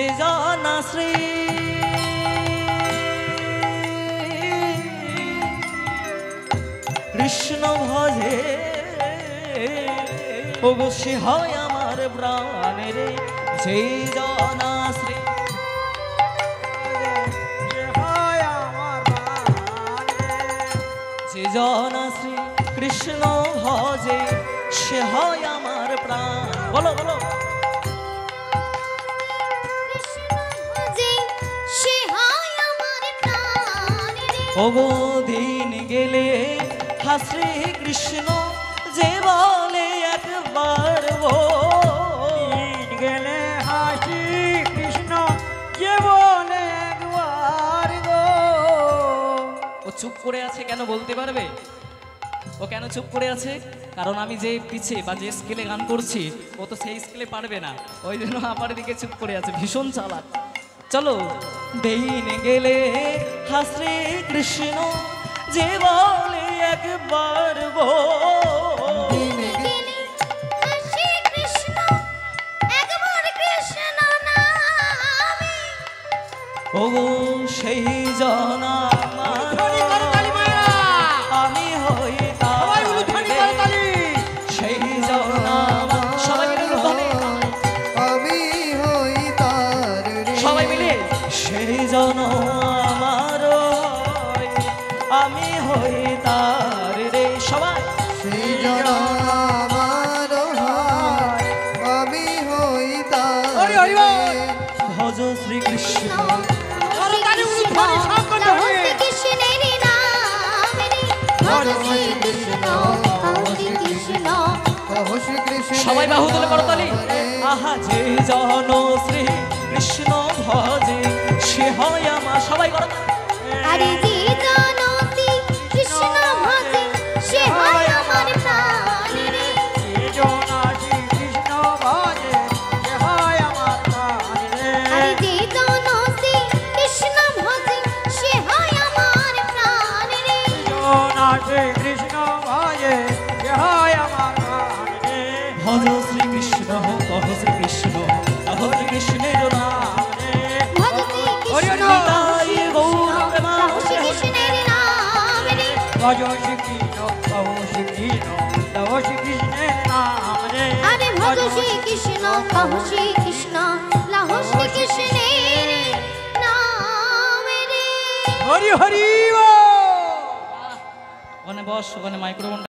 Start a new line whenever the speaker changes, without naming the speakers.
যে জানা শ্রী কৃষ্ণ ভজে ওগো সে হয় আমার প্রাণের যে জানা শ্রী যে জানা শ্রী কৃষ্ণ ভজে সে হয় আমার প্রাণ। বলো বলো ওগো দিন গেলে শ্রী কৃষ্ণ যে বলে একবার গো
দিন গেলে হাসি কৃষ্ণ যে বলে একবার গো।
ও চুপ করে আছে কেন বলতে পারবে? ও কেন চুপ করে আছে? কারণ আমি যে পিছে বা যে স্কেলে গান করছি ও তো সেই স্কেলে পারবে না, ওই জন্য আমার দিকে চুপ করে আছে, ভীষণ চালাক। চলো দিন গেলে শ্রী কৃষ্ণ যে বলে একবার গো ও সেই জানা আমি হই সেই জানা সবাই মিলে সেই জন আমার আমি হই তার রে সবাই
সেই জন আমার আমি হই তার
ভজ শ্রীকৃষ্ণ সবাই বাহু তুলে করতালি। আহা যে জন শ্রী কৃষ্ণ ভজে সে হয় আমার সবাই করো
আরে যে জন শ্রী কৃষ্ণ ভজে সে হয় আমার প্রাণ রে।
যে জন শ্রী কৃষ্ণ ভজে সে হয় আমার প্রাণ রে।
আরে যে জন শ্রী কৃষ্ণ ভজে সে হয় আমার প্রাণ রে।
জন শ্রী কৃষ্ণ ভজে সে হয় আমার প্রাণ রে।
ভজ শ্রীকৃষ্ণ কহ শ্রীকৃষ্ণ কহ শ্রীকৃষ্ণের নাম
রে।
ভজ শ্রীকৃষ্ণ
তাই গৌর
কহ শ্রীকৃষ্ণের নাম রে।
ভজ শ্রীকৃষ্ণ কহ শ্রীকৃষ্ণ কহ শ্রীকৃষ্ণের নাম রে।
আরে ভজ শ্রীকৃষ্ণ কহ শ্রীকৃষ্ণ লহ শ্রীকৃষ্ণের নাম রে।
হরি হরি
ওখানে বস, ওখানে মাইক্রোফোন